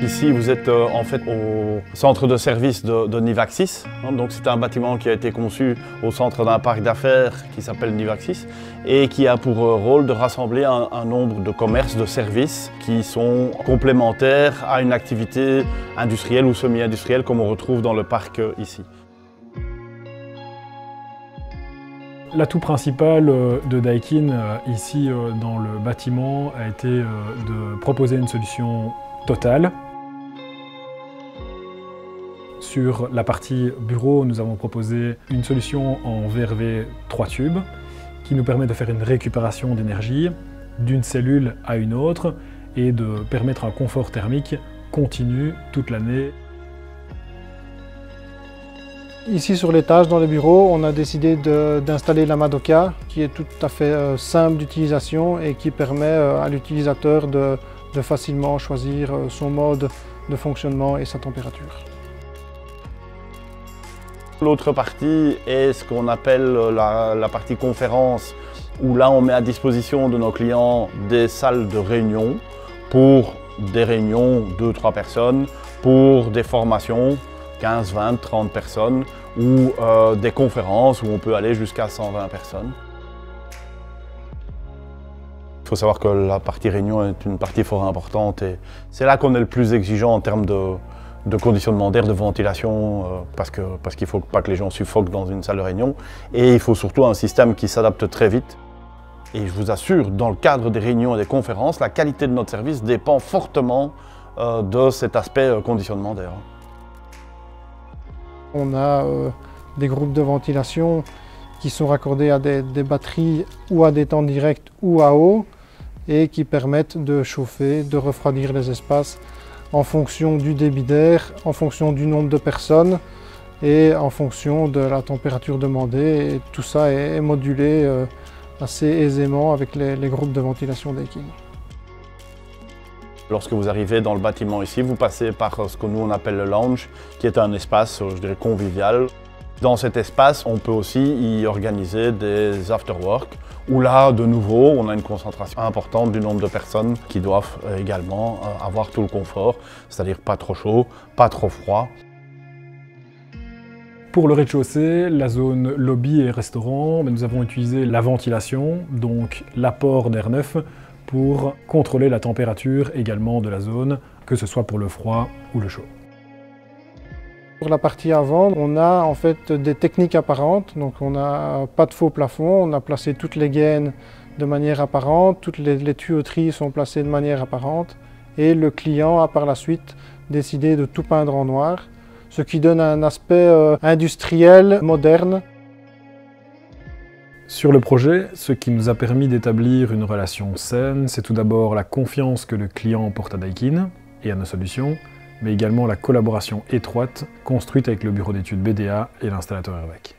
Ici, vous êtes en fait au centre de service de Nivaxis. Donc c'est un bâtiment qui a été conçu au centre d'un parc d'affaires qui s'appelle Nivaxis et qui a pour rôle de rassembler un nombre de commerces, de services qui sont complémentaires à une activité industrielle ou semi-industrielle comme on retrouve dans le parc ici. L'atout principal de Daikin ici dans le bâtiment a été de proposer une solution totale. Sur la partie bureau, nous avons proposé une solution en VRV 3 tubes qui nous permet de faire une récupération d'énergie d'une cellule à une autre et de permettre un confort thermique continu toute l'année. Ici sur l'étage, dans les bureaux, on a décidé d'installer la Madoka qui est tout à fait simple d'utilisation et qui permet à l'utilisateur de facilement choisir son mode de fonctionnement et sa température. L'autre partie est ce qu'on appelle la partie conférence, où là on met à disposition de nos clients des salles de réunion pour des réunions 2-3 personnes, pour des formations 15, 20, 30 personnes ou des conférences où on peut aller jusqu'à 120 personnes. Il faut savoir que la partie réunion est une partie fort importante et c'est là qu'on est le plus exigeant en termes de conditionnement d'air, de ventilation, parce qu'il ne faut pas que les gens suffoquent dans une salle de réunion. Et il faut surtout un système qui s'adapte très vite. Et je vous assure, dans le cadre des réunions et des conférences, la qualité de notre service dépend fortement de cet aspect conditionnement d'air. On a des groupes de ventilation qui sont raccordés à des batteries ou à des temps directs ou à eau et qui permettent de chauffer, de refroidir les espaces en fonction du débit d'air, en fonction du nombre de personnes et en fonction de la température demandée. Et tout ça est modulé assez aisément avec les groupes de ventilation Daikin. Lorsque vous arrivez dans le bâtiment ici, vous passez par ce que nous on appelle le lounge, qui est un espace, je dirais, convivial. Dans cet espace, on peut aussi y organiser des after-work, où là, de nouveau, on a une concentration importante du nombre de personnes qui doivent également avoir tout le confort, c'est-à-dire pas trop chaud, pas trop froid. Pour le rez-de-chaussée, la zone lobby et restaurant, nous avons utilisé la ventilation, donc l'apport d'air neuf, pour contrôler la température également de la zone, que ce soit pour le froid ou le chaud. Pour la partie avant, on a en fait des techniques apparentes, donc on n'a pas de faux plafond, on a placé toutes les gaines de manière apparente, toutes les tuyauteries sont placées de manière apparente et le client a par la suite décidé de tout peindre en noir, ce qui donne un aspect industriel, moderne. Sur le projet, ce qui nous a permis d'établir une relation saine, c'est tout d'abord la confiance que le client porte à Daikin et à nos solutions, mais également la collaboration étroite construite avec le bureau d'études BDA et l'installateur Airvac.